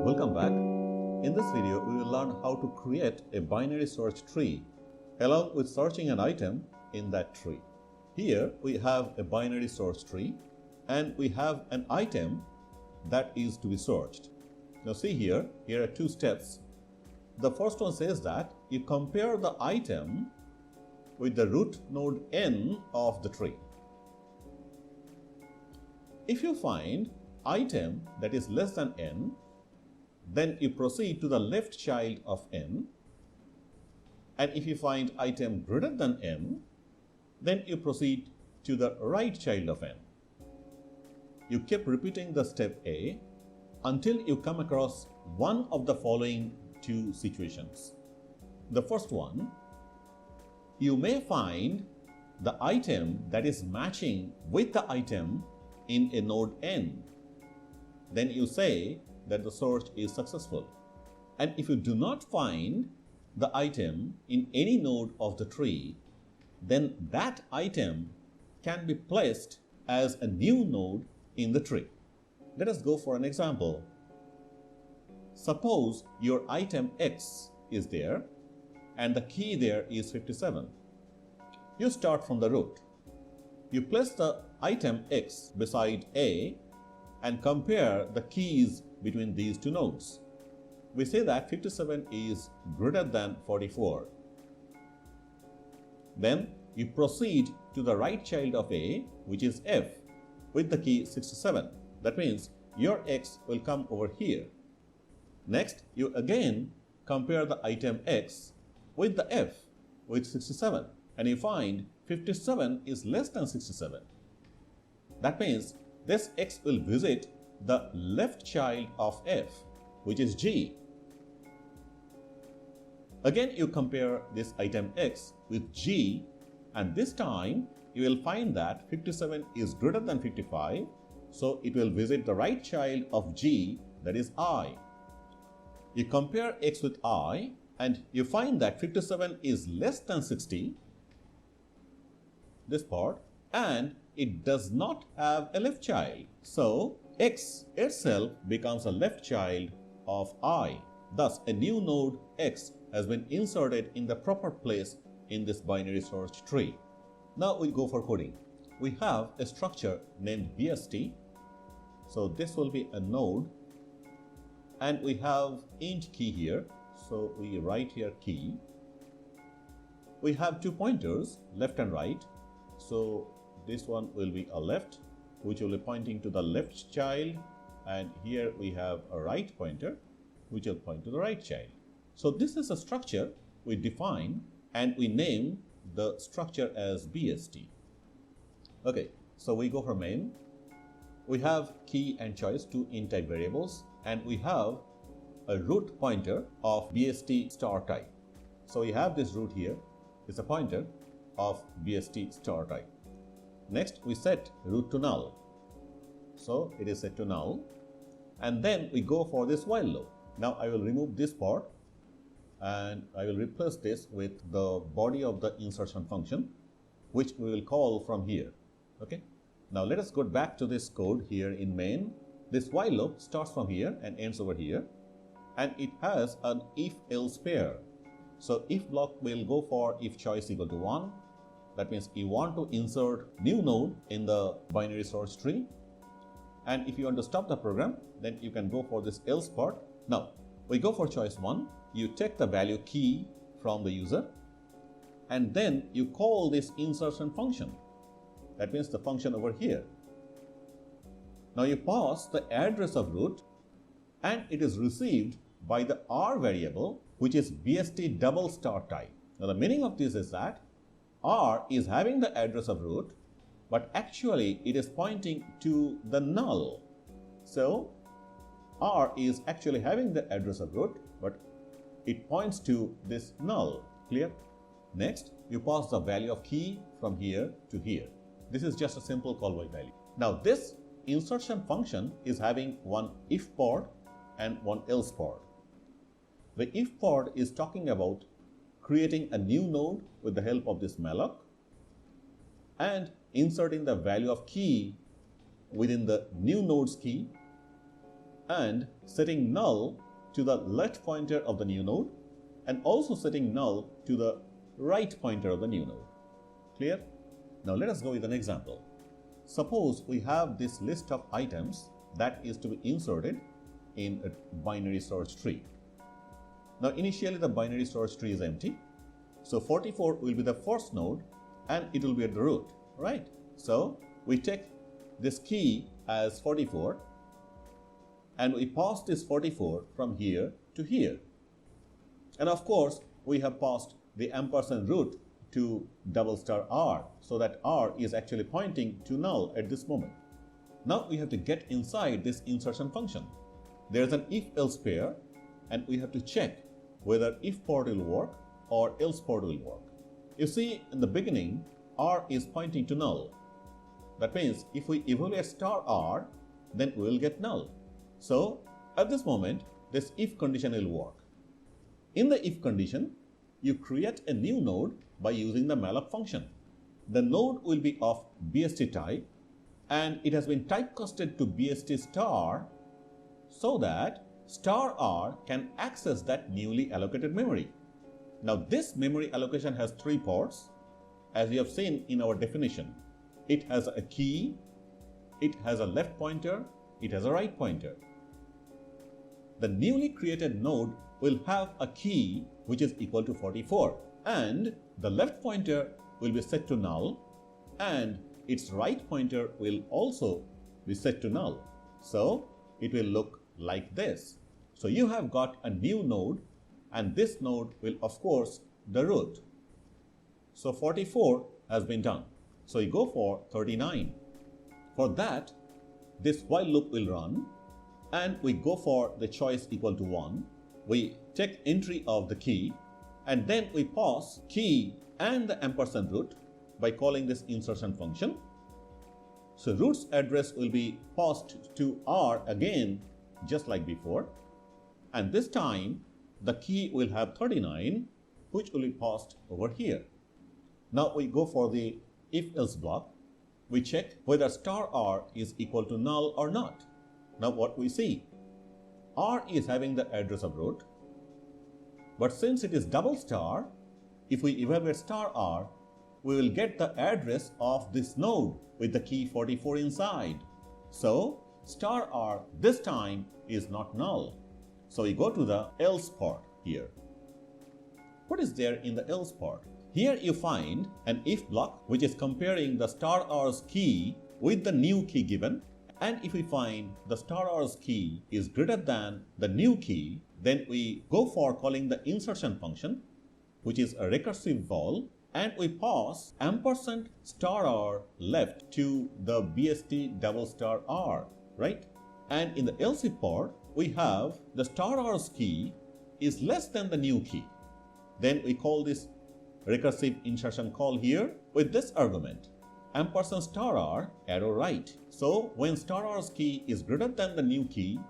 Welcome back. In this video, we will learn how to create a binary search tree along with searching an item in that tree. Here we have a binary search tree and we have an item that is to be searched. Now see here are two steps. The first one says that you compare the item with the root node n of the tree. If you find item that is less than n, then you proceed to the left child of n. And if you find item greater than n, then you proceed to the right child of n. You keep repeating the step A until you come across one of the following two situations. The first one, you may find the item that is matching with the item in a node n. Then you say that the search is successful. And if you do not find the item in any node of the tree, then that item can be placed as a new node in the tree. Let us go for an example. Suppose your item X is there and the key there is 57. You start from the root. You place the item X beside A and compare the keys between these two nodes. We say that 57 is greater than 44. Then you proceed to the right child of A, which is F, with the key 67. That means your X will come over here. Next, you again compare the item X with the F with 67 and you find 57 is less than 67. That means this X will visit the left child of F, which is G. Again, you compare this item X with G, and this time you will find that 57 is greater than 55, so it will visit the right child of G, that is I. You compare X with I, and you find that 57 is less than 60, this part, and it does not have a left child. So X itself becomes a left child of I. Thus, a new node X has been inserted in the proper place in this binary search tree. Now we go for coding. We have a structure named BST. So this will be a node. And we have int key here. So we write here key. We have two pointers, left and right. So this one will be a left, which will be pointing to the left child, and here we have a right pointer, which will point to the right child. So this is a structure we define and we name the structure as BST. Okay, so we go for main. We have key and choice, two int type variables, and we have a root pointer of BST star type. So we have this root here, it's a pointer of BST star type. Next, we set root to null. So it is set to null. And then we go for this while loop. Now I will remove this part and I will replace this with the body of the insertion function, which we will call from here. Okay. Now let us go back to this code here in main. This while loop starts from here and ends over here. And it has an if-else pair. So if block will go for if choice equal to 1. That means you want to insert new node in the binary search tree. And if you want to stop the program, then you can go for this else part. Now, we go for choice 1. You take the value key from the user. And then you call this insertion function. That means the function over here. Now you pass the address of root and it is received by the R variable, which is BST double star type. Now the meaning of this is that R is having the address of root, but actually it is pointing to the null. So R is actually having the address of root, but it points to this null. Clear? Next, you pass the value of key from here to here. This is just a simple call by value. Now this insertion function is having one if part and one else part. The if part is talking about creating a new node with the help of this malloc and inserting the value of key within the new node's key and setting null to the left pointer of the new node and also setting null to the right pointer of the new node. Clear? Now let us go with an example. Suppose we have this list of items that is to be inserted in a binary storage tree. Now initially the binary storage tree is empty. So 44 will be the first node and it will be at the root, right? So we take this key as 44 and we pass this 44 from here to here. And of course, we have passed the ampersand root to $r so that R is actually pointing to null at this moment. Now we have to get inside this insertion function. There's an if-else pair and we have to check whether if port will work or else port will work. You see, in the beginning, R is pointing to null. That means if we evaluate $r, then we will get null. So at this moment, this if condition will work. In the if condition, you create a new node by using the malloc function. The node will be of BST type and it has been typecasted to BST star so that $r can access that newly allocated memory. Now this memory allocation has 3 ports as you have seen in our definition. It has a key, it has a left pointer, it has a right pointer. The newly created node will have a key which is equal to 44 and the left pointer will be set to null and its right pointer will also be set to null. So it will look like this. So you have got a new node and this node will of course the root. So 44 has been done. So you go for 39. For that, this while loop will run and we go for the choice equal to 1. We take entry of the key and then we pass key and the ampersand root by calling this insertion function. So root's address will be passed to R again just like before and this time the key will have 39 which will be passed over here. Now we go for the if-else block. We check whether $r is equal to null or not. Now what we see, R is having the address of root, but since it is double star, if we evaluate $r, we will get the address of this node with the key 44 inside. So $r this time is not null. So we go to the else part here. What is there in the else part? Here you find an if block which is comparing the $r's key with the new key given, and if we find the $r's key is greater than the new key, then we go for calling the insertion function which is a recursive val and we pass ampersand $r left to the BST $r, right? And in the else if part, we have the $r's key is less than the new key. Then we call this recursive insertion call here with this argument, ampersand $r arrow right. So when $r's key is greater than the new key,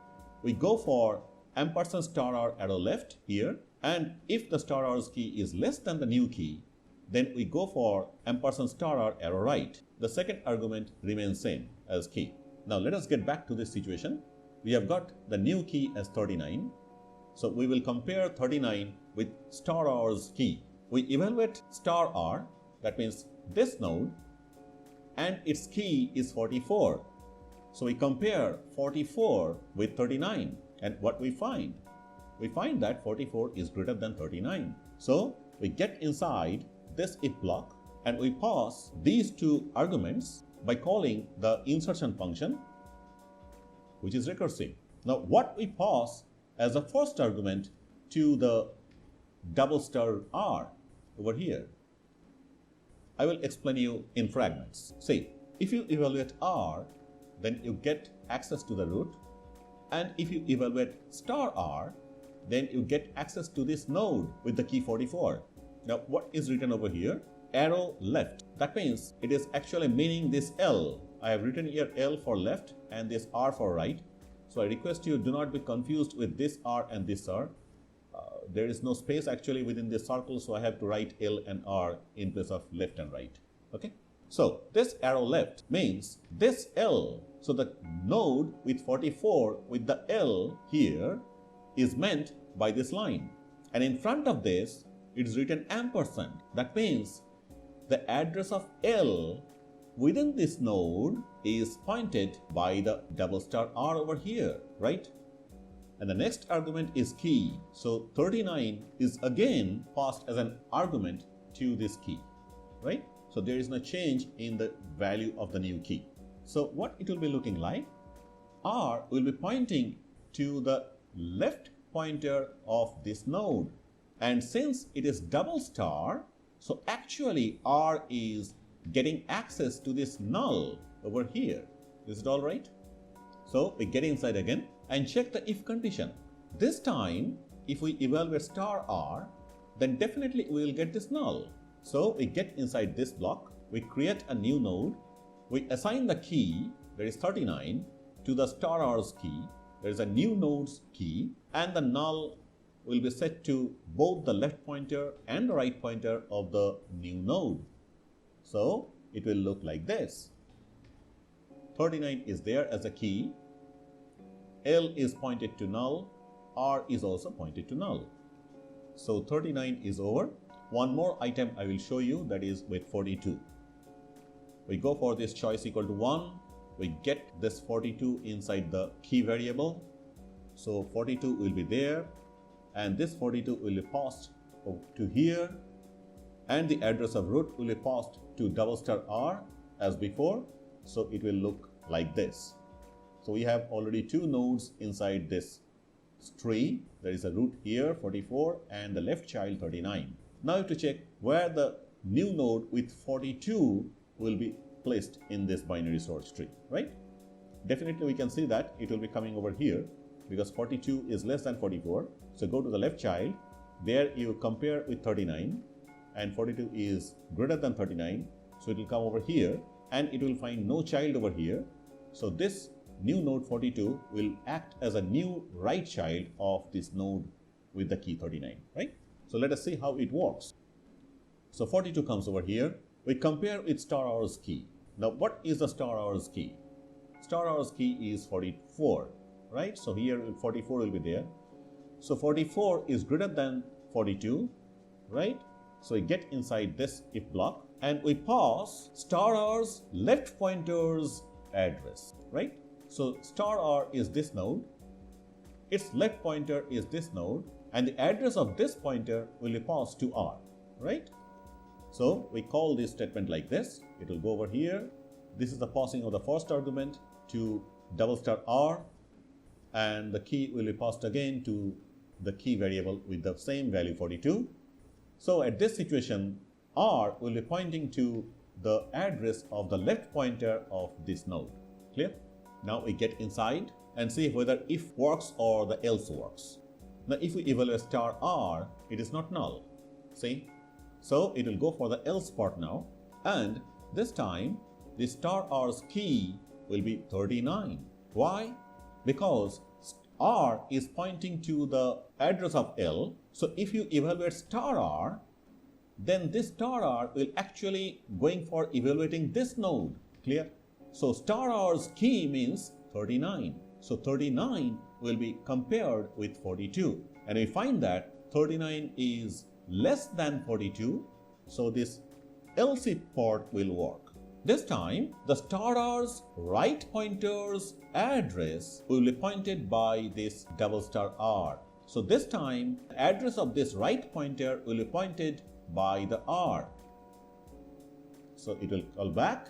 we go for ampersand $r arrow left here, and if the $r's key is less than the new key, then we go for ampersand $r arrow right. The second argument remains same as key. Now let us get back to this situation. We have got the new key as 39. So we will compare 39 with $r's key. We evaluate $r, that means this node, and its key is 44. So we compare 44 with 39, and what we find? We find that 44 is greater than 39. So we get inside this if block and we pass these two arguments by calling the insertion function which is recursive. Now what we pass as the first argument to the $r over here? I will explain you in fragments. See, if you evaluate R, then you get access to the root, and if you evaluate $r, then you get access to this node with the key 44. Now what is written over here? Arrow left. That means it is actually meaning this L. I have written here L for left and this R for right. So I request you do not be confused with this R and this R. There is no space actually within this circle, so I have to write L and R in place of left and right. Okay. So this arrow left means this L. So the node with 44 with the L here is meant by this line. And in front of this, it is written ampersand. That means the address of L within this node is pointed by the double star R over here, right? And the next argument is key. So 39 is again passed as an argument to this key, right? So there is no change in the value of the new key. So what it will be looking like? R will be pointing to the left pointer of this node. And since it is double star, so actually R is getting access to this null over here. Is it all right? So we get inside again and check the if condition. This time, if we evaluate star R, then definitely we will get this null. So we get inside this block, we create a new node, we assign the key, that is 39, to the star R's key. There is a new node's key, and the null will be set to both the left pointer and the right pointer of the new node. So it will look like this. 39 is there as a key, L is pointed to null, R is also pointed to null. So 39 is over. One more item I will show you, that is with 42. We go for this choice equal to 1. We get this 42 inside the key variable. So 42 will be there, and this 42 will be passed to here, and the address of root will be passed to double star R as before. So it will look like this. So we have already two nodes inside this tree. There is a root here 44 and the left child 39. Now you have to check where the new node with 42 will be placed in this binary search tree, right? Definitely we can see that it will be coming over here because 42 is less than 44. So go to the left child, there you compare with 39, and 42 is greater than 39. So it will come over here and it will find no child over here. So this new node 42 will act as a new right child of this node with the key 39, right? So let us see how it works. So 42 comes over here. We compare with star R's key. Now what is the star R's key? Star R's key is 44, right? So here 44 will be there. So 44 is greater than 42, right? So we get inside this if block and we pass star R's left pointer's address, right? So star R is this node, its left pointer is this node, and the address of this pointer will be passed to R, right? So we call this statement like this. It will go over here. This is the passing of the first argument to double star R, and the key will be passed again to the key variable with the same value 42. So at this situation, R will be pointing to the address of the left pointer of this node. Clear? Now we get inside and see whether if works or the else works. Now if we evaluate star R, it is not null. See? So it will go for the else part now, and this time the star R's key will be 39. Why? Because R is pointing to the address of L. So if you evaluate star R, then this star R will actually going for evaluating this node. Clear? So star R's key means 39. So 39 will be compared with 42. And we find that 39 is less than 42. So this else if part will work. This time, the star R's right pointer's address will be pointed by this double star R. So this time, the address of this right pointer will be pointed by the R. So it will call back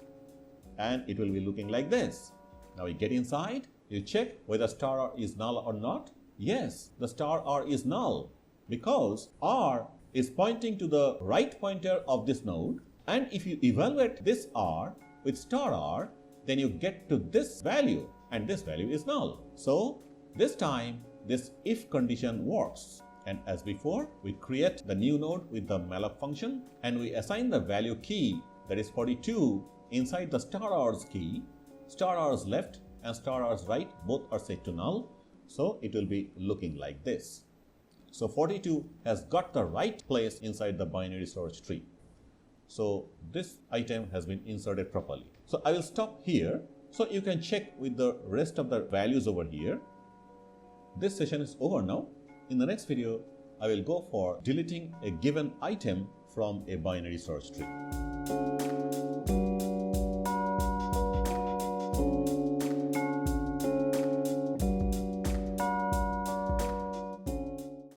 and it will be looking like this. Now we get inside, you check whether star R is null or not. Yes, the star R is null because R is pointing to the right pointer of this node, and if you evaluate this R with star R, then you get to this value, and this value is null. So this time this if condition works, and as before we create the new node with the malloc function and we assign the value key, that is 42, inside the star R's key. Star R's left and star R's right both are set to null, so it will be looking like this. So 42 has got the right place inside the binary search tree. So this item has been inserted properly. So I will stop here. So you can check with the rest of the values over here. This session is over now. In the next video, I will go for deleting a given item from a binary search tree.